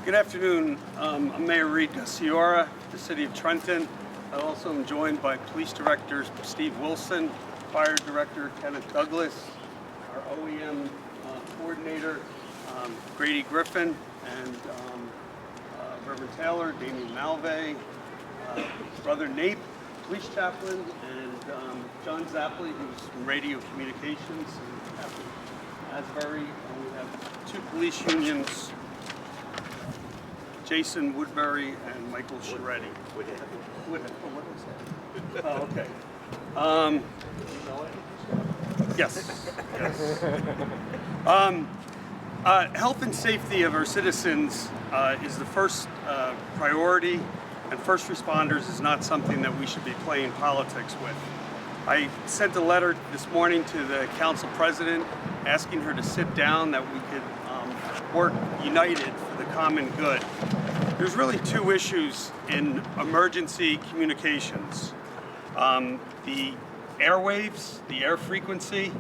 Good afternoon. I'm Mayor Reed Gaciora, the City of Trenton. I also am joined by Police Director Steve Wilson, Fire Director Kenneth Douglas, our OEM Coordinator Grady Griffin, and Reverend Taylor, Damien Malvey, Brother Nape, Police Chaplain, and John Zapley, who's from Radio Communications, and Captain Asbury, and we have two police unions, Jason Woodbury and Michael Scheretti. Woodhead. What was that? Oh, okay. Yes. Health and safety of our citizens is the first priority, and first responders is not something that we should be playing politics with. I sent a letter this morning to the council president asking her to sit down, that we could work united for the common good. There's really two issues in emergency communications. The airwaves, the air frequency,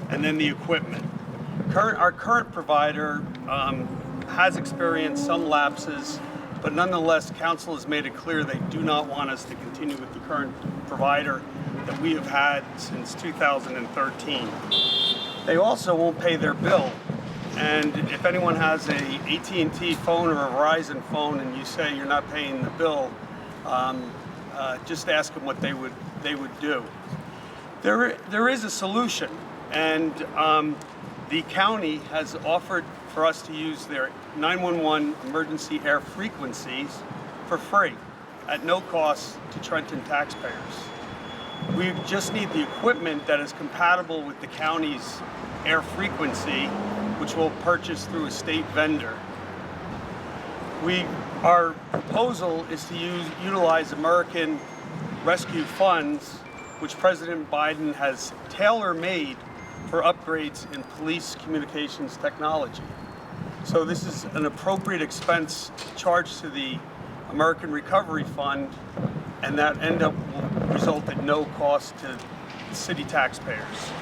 and then the equipment. Our current provider has experienced some lapses, but nonetheless, council has made it clear they do not want us to continue with the current provider that we have had since 2013. They also won't pay their bill. And if anyone has a AT&T phone or a Verizon phone and you say you're not paying the bill, just ask them what they would do. There is a solution, and the county has offered for us to use their 911 emergency air frequencies for free at no cost to Trenton taxpayers. We just need the equipment that is compatible with the county's air frequency, which we'll purchase through a state vendor. Our proposal is to utilize American Rescue funds, which President Biden has tailor-made for upgrades in police communications technology. So this is an appropriate expense charged to the American Recovery Fund, and that will result in no cost to city taxpayers.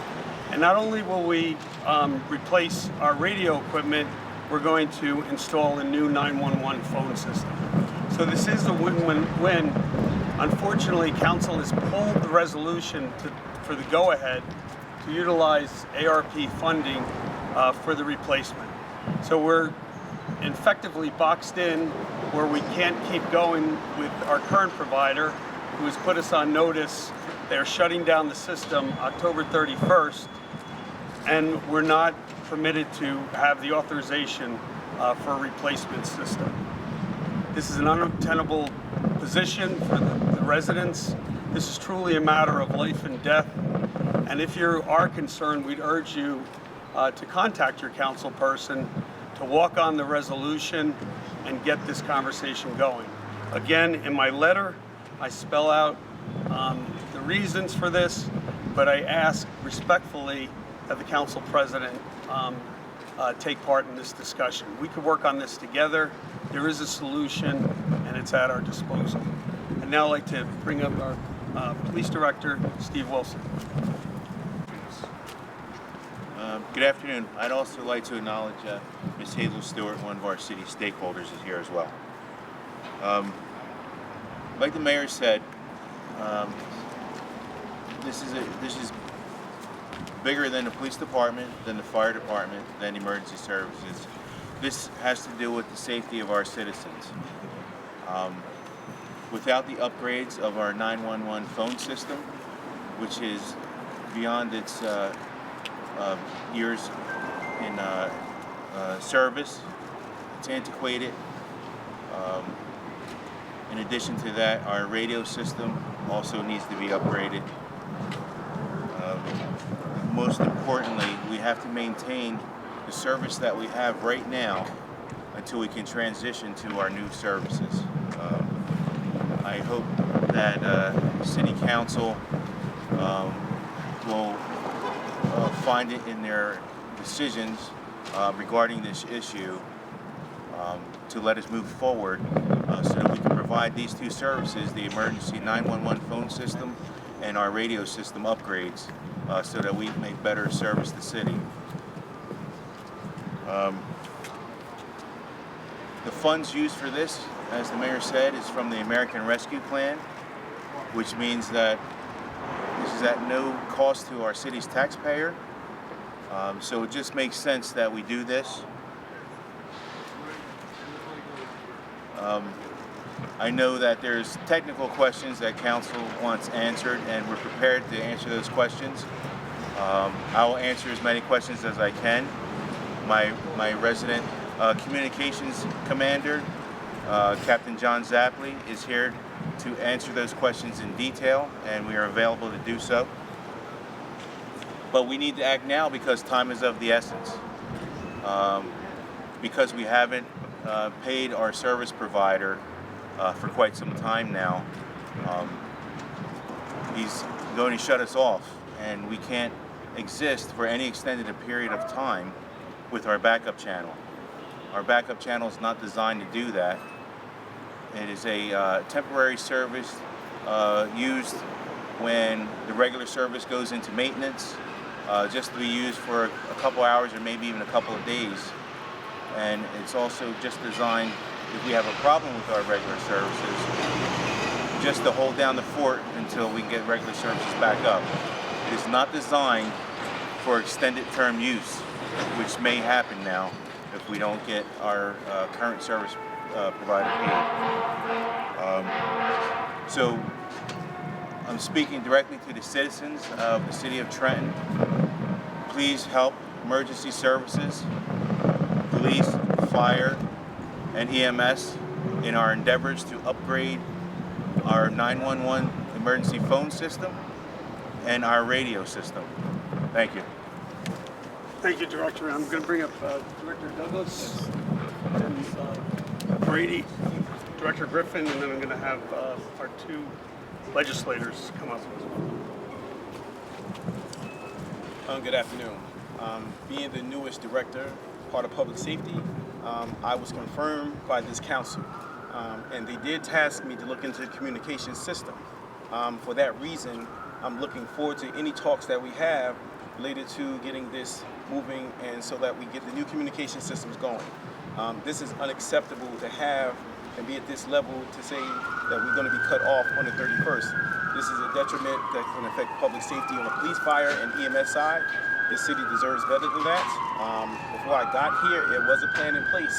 And not only will we replace our radio equipment, we're going to install a new 911 phone system. So this is a win-win-win. Unfortunately, council has pulled the resolution for the go-ahead to utilize ARP funding for the replacement. So we're effectively boxed in where we can't keep going with our current provider, who has put us on notice. They're shutting down the system October 31st, and we're not permitted to have the authorization for a replacement system. This is an untenable position for the residents. This is truly a matter of life and death. And if you are concerned, we'd urge you to contact your council person to walk on the resolution and get this conversation going. Again, in my letter, I spell out the reasons for this, but I ask respectfully that the council president take part in this discussion. We could work on this together. There is a solution, and it's at our disposal. And now I'd like to bring up our police director, Steve Wilson. Good afternoon. I'd also like to acknowledge Ms. Hazel Stewart, one of our city stakeholders, is here as well. Like the mayor said, this is bigger than the police department, than the fire department, than emergency services. This has to do with the safety of our citizens. Without the upgrades of our 911 phone system, which is beyond its years in service, it's antiquated. In addition to that, our radio system also needs to be upgraded. Most importantly, we have to maintain the service that we have right now until we can transition to our new services. I hope that City Council will find it in their decisions regarding this issue to let us move forward so that we can provide these two services, the emergency 911 phone system and our radio system upgrades, so that we may better service the city. The funds used for this, as the mayor said, is from the American Rescue Plan, which means that this is at no cost to our city's taxpayer. So it just makes sense that we do this. I know that there's technical questions that council wants answered, and we're prepared to answer those questions. I will answer as many questions as I can. My resident communications commander, Captain John Zapley, is here to answer those questions in detail, and we are available to do so. But we need to act now because time is of the essence. Because we haven't paid our service provider for quite some time now, he's going to shut us off, and we can't exist for any extended period of time with our backup channel. Our backup channel is not designed to do that. It is a temporary service used when the regular service goes into maintenance, just to be used for a couple hours or maybe even a couple of days. And it's also just designed, if we have a problem with our regular services, just to hold down the fort until we can get regular services back up. It is not designed for extended term use, which may happen now if we don't get our current service provider paid. So I'm speaking directly to the citizens of the city of Trenton. Please help emergency services, police, fire, and EMS in our endeavors to upgrade our 911 emergency phone system and our radio system. Thank you. Thank you, Director. I'm going to bring up Director Douglas and Brady, Director Griffin, and then I'm going to have our two legislators come up as well. Good afternoon. Being the newest director, part of public safety, I was confirmed by this council, and they did task me to look into the communication system. For that reason, I'm looking forward to any talks that we have related to getting this moving and so that we get the new communication systems going. This is unacceptable to have and be at this level to say that we're going to be cut off on the 31st. This is a detriment that can affect public safety on the police, fire, and EMS side. This city deserves better than that. Before I got here, it was a plan in place,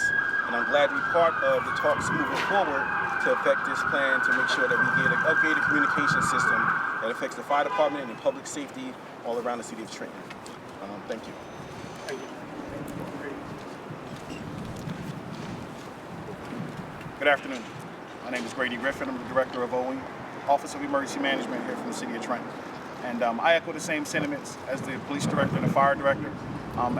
and I'm glad to be part of the talks moving forward to affect this plan to make sure that we get an upgraded communication system that affects the fire department and public safety all around the city of Trenton. Thank you. Thank you. Good afternoon. My name is Grady Griffin. I'm the Director of Office of Emergency Management here from the City of Trenton. And I echo the same sentiments as the Police Director and the Fire Director.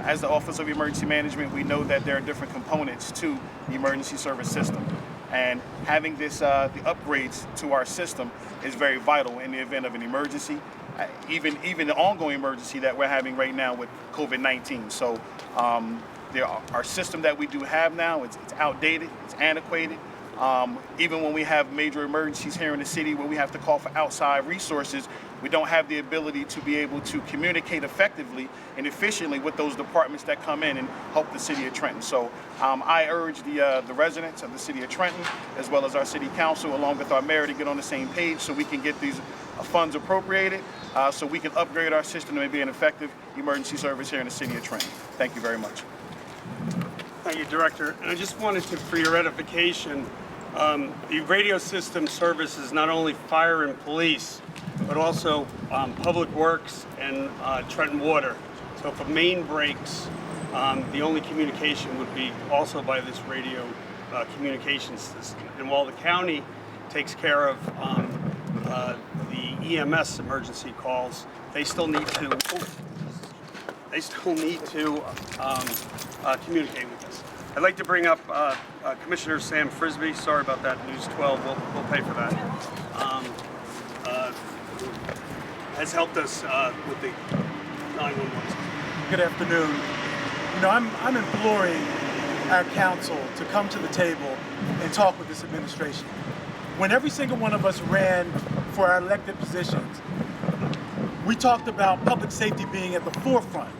As the Office of Emergency Management, we know that there are different components to the emergency service system. And having this, the upgrades to our system is very vital in the event of an emergency, even the ongoing emergency that we're having right now with COVID-19. So our system that we do have now, it's outdated, it's antiquated. Even when we have major emergencies here in the city where we have to call for outside resources, we don't have the ability to be able to communicate effectively and efficiently with those departments that come in and help the city of Trenton. So I urge the residents of the city of Trenton, as well as our city council, along with our mayor, to get on the same page so we can get these funds appropriated so we can upgrade our system to be an effective emergency service here in the city of Trenton. Thank you very much. Thank you, Director. And I just wanted to, for your edification, the radio system services not only fire and police, but also Public Works and Trenton Water. So if a main breaks, the only communication would be also by this radio communication system. And while the county takes care of the EMS emergency calls, they still need to communicate with us. I'd like to bring up Commissioner Sam Frisbee. Sorry about that, News 12. We'll pay for that. Has helped us with the 911. Good afternoon. You know, I'm imploring our council to come to the table and talk with this administration. When every single one of us ran for our elected positions, we talked about public safety being at the forefront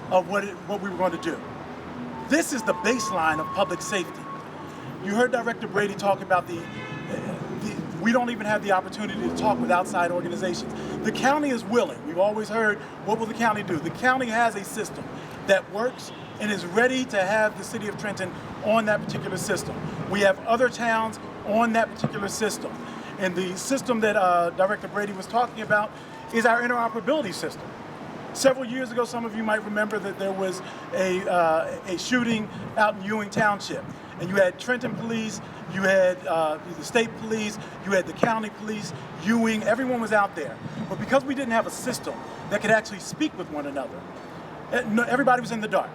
of what we were going to do. This is the baseline of public safety. You heard Director Brady talk about we don't even have the opportunity to talk with outside organizations. The county is willing. We've always heard, what will the county do? The county has a system that works and is ready to have the city of Trenton on that particular system. We have other towns on that particular system. And the system that Director Brady was talking about is our interoperability system. Several years ago, some of you might remember that there was a shooting out in Ewing Township. And you had Trenton Police, you had the state police, you had the county police, Ewing, everyone was out there. But because we didn't have a system that could actually speak with one another, everybody was in the dark.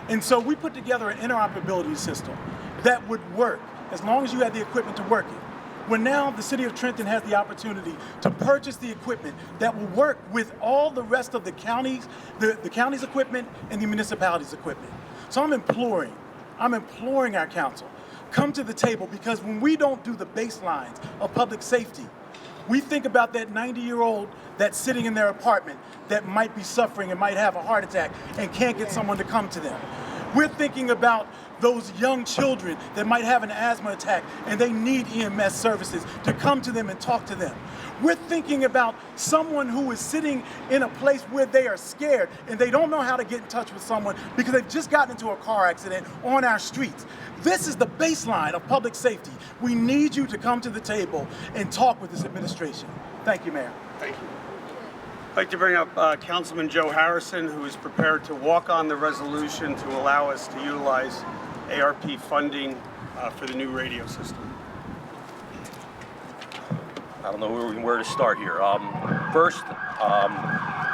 And so we put together an interoperability system that would work as long as you had the equipment to work it. Well, now the city of Trenton has the opportunity to purchase the equipment that will work with all the rest of the county's equipment and the municipality's equipment. So I'm imploring our council, come to the table, because when we don't do the baselines of public safety, we think about that 90-year-old that's sitting in their apartment that might be suffering and might have a heart attack and can't get someone to come to them. We're thinking about those young children that might have an asthma attack and they need EMS services to come to them and talk to them. We're thinking about someone who is sitting in a place where they are scared and they don't know how to get in touch with someone because they've just gotten into a car accident on our streets. This is the baseline of public safety. We need you to come to the table and talk with this administration. Thank you, Mayor. Thank you. I'd like to bring up Councilman Joe Harrison, who is prepared to walk on the resolution to allow us to utilize ARP funding for the new radio system. I don't know where to start here. First,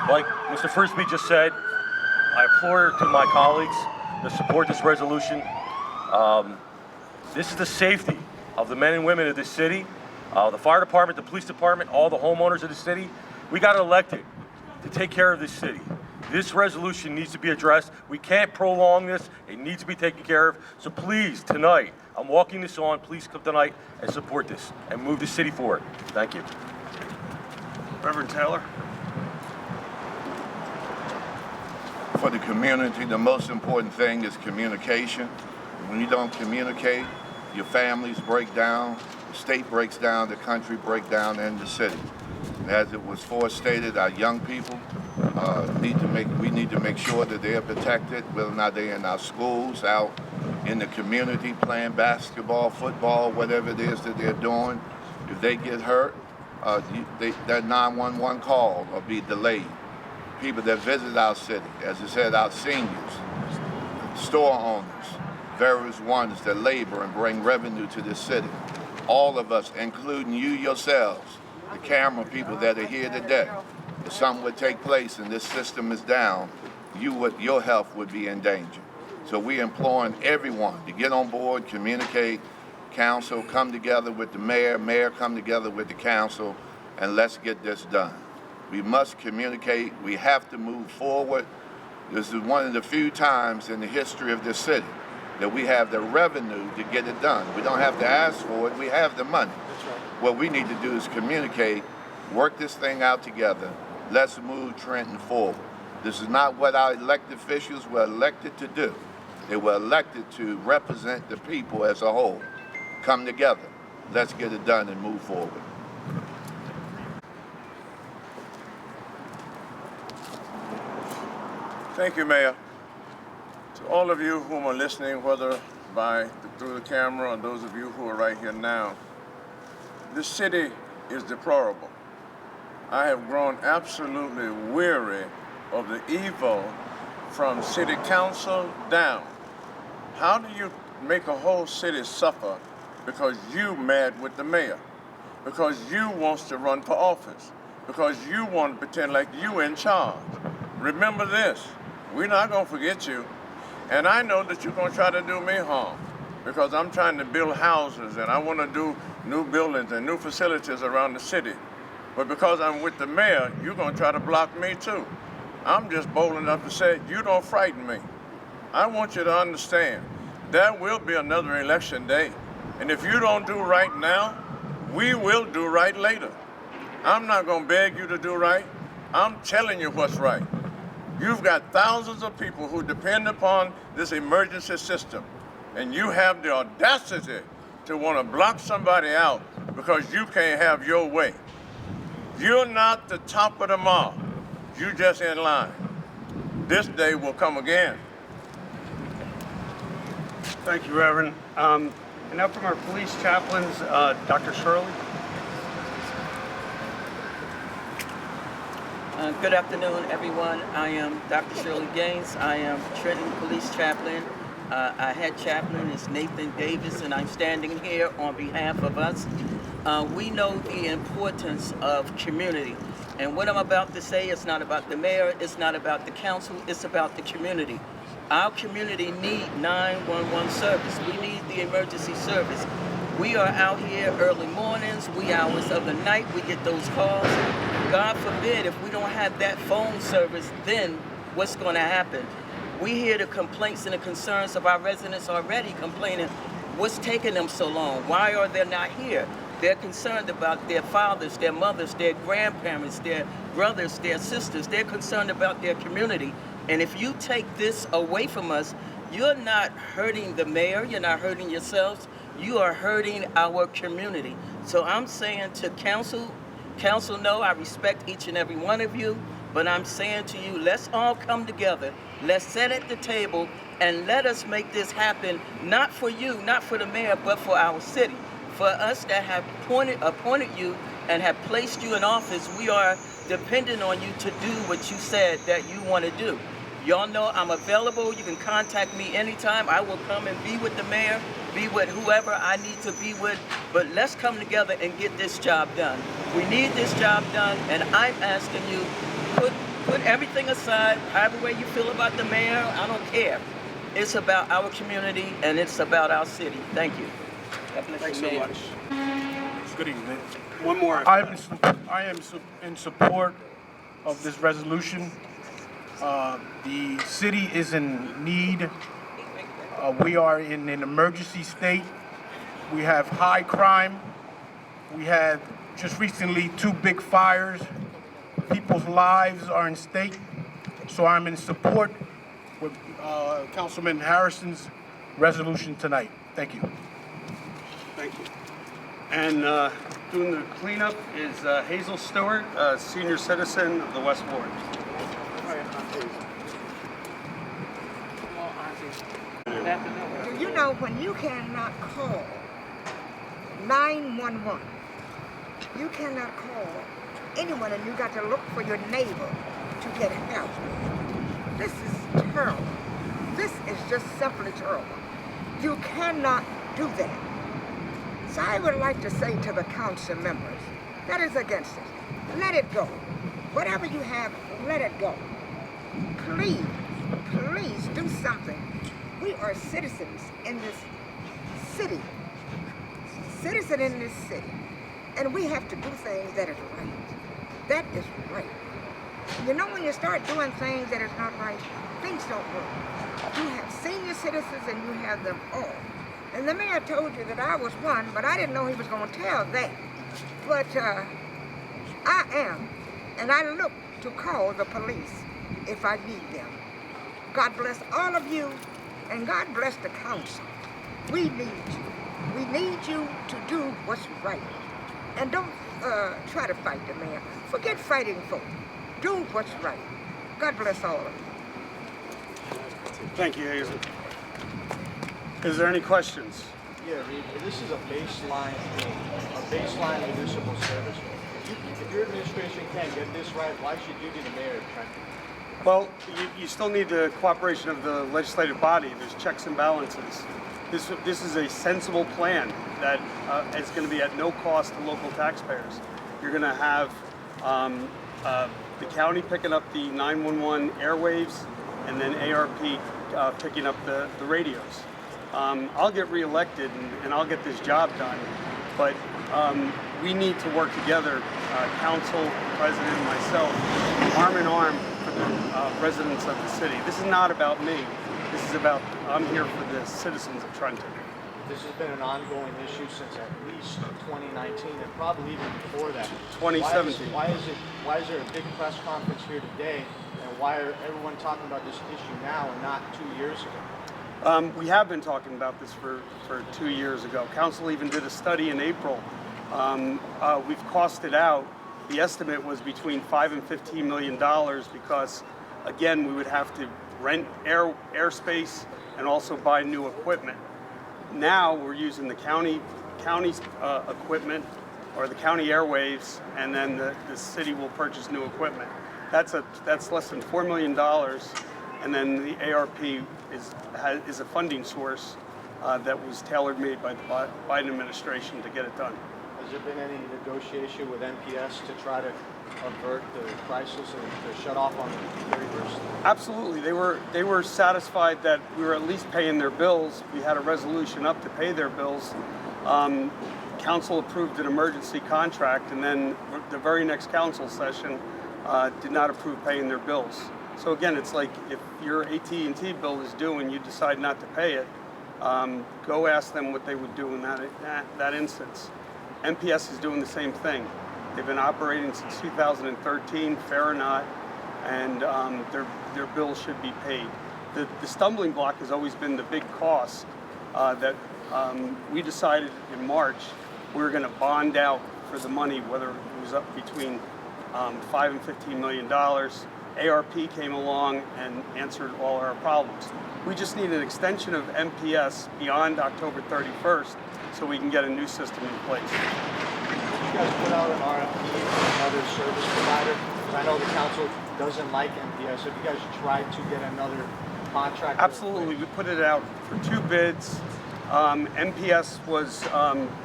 like Mr. Frisbee just said, I implore to my colleagues to support this resolution. This is the safety of the men and women of this city, the fire department, the police department, all the homeowners of the city. We got elected to take care of this city. This resolution needs to be addressed. We can't prolong this. It needs to be taken care of. So please, tonight, I'm walking this on. Please come tonight and support this and move the city forward. Thank you. Reverend Taylor. For the community, the most important thing is communication. When you don't communicate, your families break down, the state breaks down, the country breaks down, and the city. And as it was forestated, our young people we need to make sure that they are protected, whether or not they're in our schools, out in the community playing basketball, football, whatever it is that they're doing. If they get hurt, that 911 call will be delayed. People that visit our city, as I said, our seniors, store owners, various ones that labor and bring revenue to this city. All of us, including you yourselves, the camera people that are here today. If something would take place and this system is down, your health would be in danger. So we're imploring everyone to get on board, communicate, council, come together with the mayor come together with the council, and let's get this done. We must communicate. We have to move forward. This is one of the few times in the history of this city that we have the revenue to get it done. We don't have to ask for it. We have the money. What we need to do is communicate, work this thing out together. Let's move Trenton forward. This is not what our elected officials were elected to do. They were elected to represent the people as a whole. Come together. Let's get it done and move forward. Thank you, Mayor. To all of you whom are listening, whether through the camera or those of you who are right here now, this city is deplorable. I have grown absolutely weary of the evil from city council down. How do you make a whole city suffer because you mad with the mayor? Because you wants to run for office? Because you want to pretend like you in charge? Remember this, we're not gonna forget you. And I know that you're gonna try to do me harm because I'm trying to build houses and I wanna do new buildings and new facilities around the city. But because I'm with the mayor, you're gonna try to block me too. I'm just bold enough to say, you don't frighten me. I want you to understand, there will be another election day. And if you don't do right now, we will do right later. I'm not gonna beg you to do right. I'm telling you what's right. You've got thousands of people who depend upon this emergency system. and you have the audacity to want to block somebody out because you can't have your way. You're not the top of the mob. You just in line. This day will come again. Thank you, Reverend. And now from our police chaplains, Dr. Shirley. Good afternoon, everyone. I am Dr. Shirley Gaines. I am Trenton Police Chaplain. Our head chaplain is Nathan Davis, and I'm standing here on behalf of us. We know the importance of community. And what I'm about to say is not about the mayor, it's not about the council, it's about the community. Our community need 911 service. We need the emergency service. We are out here early mornings, wee hours of the night, we get those calls. God forbid if we don't have that phone service, then what's going to happen? We hear the complaints and the concerns of our residents already complaining, what's taking them so long? Why are they not here? They're concerned about their fathers, their mothers, their grandparents, their brothers, their sisters. They're concerned about their community. And if you take this away from us, you're not hurting the mayor, you're not hurting yourselves, you are hurting our community. So I'm saying to council, no, I respect each and every one of you, but I'm saying to you, let's all come together, let's sit at the table, and let us make this happen, not for you, not for the mayor, but for our city. For us that have appointed you and have placed you in office, we are dependent on you to do what you said that you want to do. Y'all know I'm available. You can contact me anytime. I will come and be with the mayor, be with whoever I need to be with. But let's come together and get this job done. We need this job done, and I'm asking you, put everything aside, however way you feel about the mayor, I don't care. It's about our community, and it's about our city. Thank you. Thanks so much. Good evening. One more. I am in support of this resolution. The city is in need. We are in an emergency state. We have high crime. We had just recently 2 big fires. People's lives are in stake. So I'm in support with Councilman Harrison's resolution tonight. Thank you. Thank you. And doing the cleanup is Hazel Stewart, senior citizen of the West Ward. You know, when you cannot call 911, you cannot call anyone, and you got to look for your neighbor to get help. This is terrible. This is just simply terrible. You cannot do that. So I would like to say to the council members, that is against it. Let it go. Whatever you have, let it go. Please, please do something. We are citizens in this city. Citizen in this city. And we have to do things that is right. That is right. You know, when you start doing things that is not right, things don't work. You have senior citizens and you have them all. And the mayor told you that I was one, but I didn't know he was going to tell that. But I am, and I look to call the police if I need them. God bless all of you, and God bless the council. We need you. We need you to do what's right. And don't try to fight the mayor. Forget fighting for him. Do what's right. God bless all of you. Thank you, Hazel. Is there any questions? Yeah, Reed, this is a baseline thing, a baseline municipal service. If your administration can't get this right, why should you be the mayor of Trenton? Well, you still need the cooperation of the legislative body. There's checks and balances. This is a sensible plan that is going to be at no cost to local taxpayers. You're going to have the county picking up the 911 airwaves, and then ARP picking up the radios. I'll get reelected and I'll get this job done, but we need to work together, council, president, myself, arm in arm for the residents of the city. This is not about me. This is about, I'm here for the citizens of Trenton. This has been an ongoing issue since at least 2019 and probably even before that. 2017. Why is there a big press conference here today, and why are everyone talking about this issue now and not 2 years ago? We have been talking about this for 2 years ago. Council even did a study in April. We've costed out. The estimate was between $5 and $15 million because, again, we would have to rent airspace and also buy new equipment. Now we're using the county's equipment or the county airwaves, and then the city will purchase new equipment. That's less than $4 million, and then the ARP is a funding source that was tailor-made by the Biden administration to get it done. Has there been any negotiation with MPS to try to avert the crisis and to shut off on the 31st? Absolutely. They were satisfied that we were at least paying their bills. We had a resolution up to pay their bills. Council approved an emergency contract, and then the very next council session did not approve paying their bills. So again, it's like if your AT&T bill is due and you decide not to pay it, go ask them what they would do in that instance. MPS is doing the same thing. They've been operating since 2013, fair or not, and their bills should be paid. The stumbling block has always been the big cost that we decided in March we were going to bond out for the money, whether it was up between $5 and $15 million. ARP came along and answered all our problems. We just need an extension of MPS beyond October 31st so we can get a new system in place. You guys put out an RFP for another service provider? Because I know the council doesn't like MPS. Have you guys tried to get another contract? Absolutely. We put it out for 2 bids. MPS was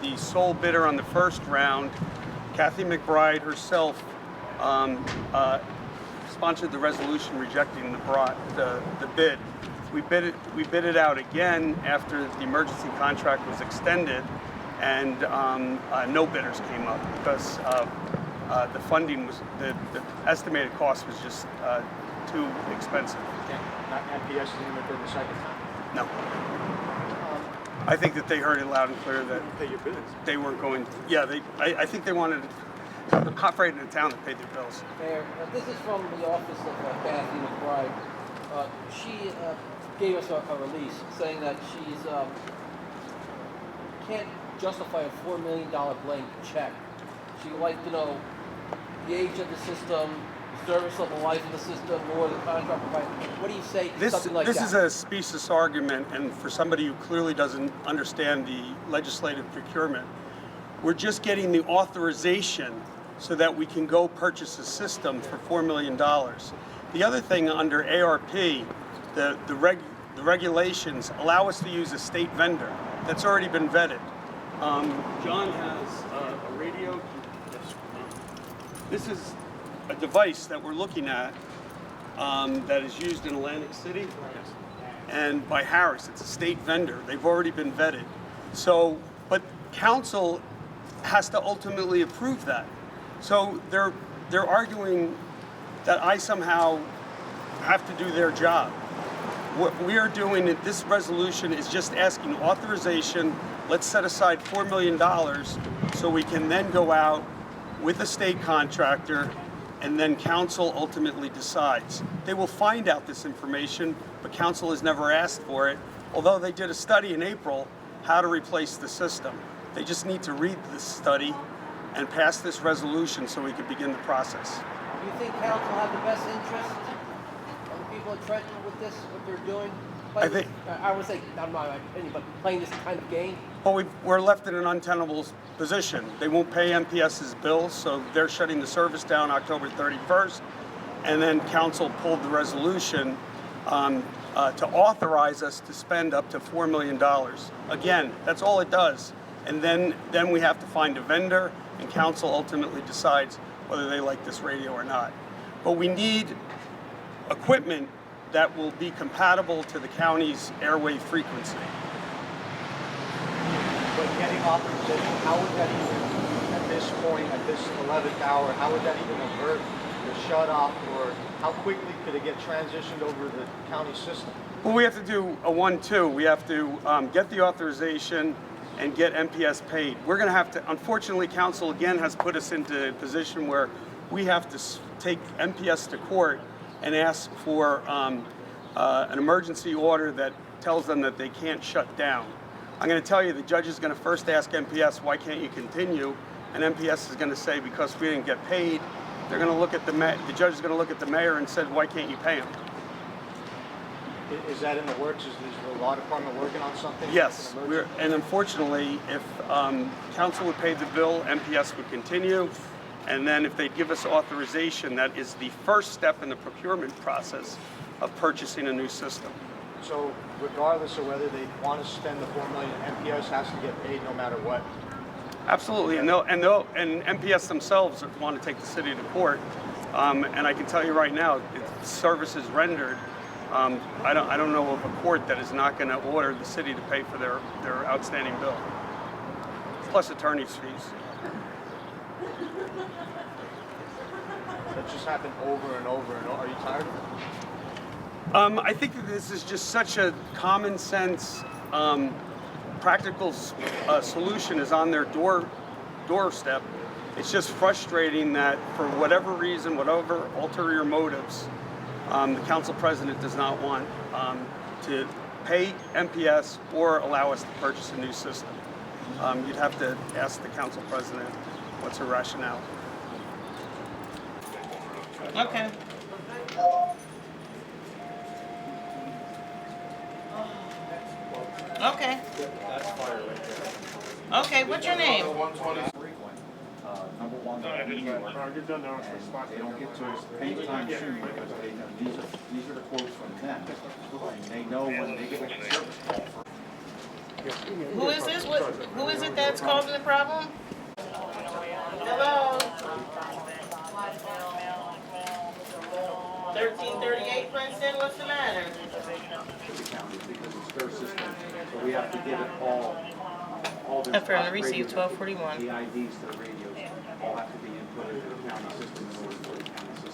the sole bidder on the first round. Kathy McBride herself sponsored the resolution rejecting the bid. We bid it out again after the emergency contract was extended, and no bidders came up because the funding was the estimated cost was just too expensive. MPS didn't even bid the second time? No. I think that they heard it loud and clear that pay your bills. They weren't going to. Yeah, I think they wanted the operator in the town to pay their bills. Mayor, this is from the office of Kathy McBride. She gave us a release saying that she's can't justify a $4 million blank check. She would like to know the age of the system, service of the life of the system, or the contract provider. What do you say to something like that? This is a specious argument, and for somebody who clearly doesn't understand the legislative procurement, we're just getting the authorization so that we can go purchase a system for $4 million. The other thing under ARP, the regulations allow us to use a state vendor that's already been vetted. John has a radio. This is a device that we're looking at that is used in Atlantic City and by Harris. It's a state vendor. They've already been vetted. So, but council has to ultimately approve that. So they're arguing that I somehow have to do their job. What we are doing in this resolution is just asking authorization. Let's set aside $4 million so we can then go out with a state contractor, and then council ultimately decides. They will find out this information, but council has never asked for it, although they did a study in April how to replace the system. They just need to read this study and pass this resolution so we can begin the process. Do you think council have the best interest of the people of Trenton with this, what they're doing? I would say, not my opinion, but playing this kind of game? Well, we're left in an untenable position. They won't pay MPS's bills, so they're shutting the service down October 31st, and then council pulled the resolution to authorize us to spend up to $4 million. Again, that's all it does. And then we have to find a vendor, and council ultimately decides whether they like this radio or not. But we need equipment that will be compatible to the county's airwave frequency. But getting authorization, how would that even, at this point, at this 11th hour, how would that even avert the shut-off, or how quickly could it get transitioned over the county system? Well, we have to do a 1-2. We have to get the authorization and get MPS paid. We're going to have to, unfortunately, council again has put us into a position where we have to take MPS to court and ask for an emergency order that tells them that they can't shut down. I'm going to tell you the judge is going to first ask MPS, why can't you continue? And MPS is going to say, because we didn't get paid. They're going to look at the judge is going to look at the mayor and said, why can't you pay him? Is that in the works? Is the law department working on something? Yes, and unfortunately, if council would pay the bill, MPS would continue. And then if they'd give us authorization, that is the first step in the procurement process of purchasing a new system. So regardless of whether they want to spend the $4 million, MPS has to get paid no matter what. Absolutely, and MPS themselves want to take the city to court. And I can tell you right now, services rendered. I don't know of a court that is not going to order the city to pay for their outstanding bill, plus attorney's fees. That just happened over and over and over. Are you tired of it? I think that this is just such a common sense, practical solution is on their doorstep. It's just frustrating that for whatever reason, whatever ulterior motives, the council president does not want to pay MPS or allow us to purchase a new system. You'd have to ask the council president what's her rationale. Okay. Okay. Okay, what's your name? Number one, they don't get to us anytime soon because they know these are the quotes from them. And they know when they get a service call for. Who is this? Who is it that's causing the problem? Hello? 1338 Princeton, what's the matter? Because it's their system, so we have to give it all the Affirm the receipt, 1241. the IDs to the radios all have to be inputted in the county system in order for the county system.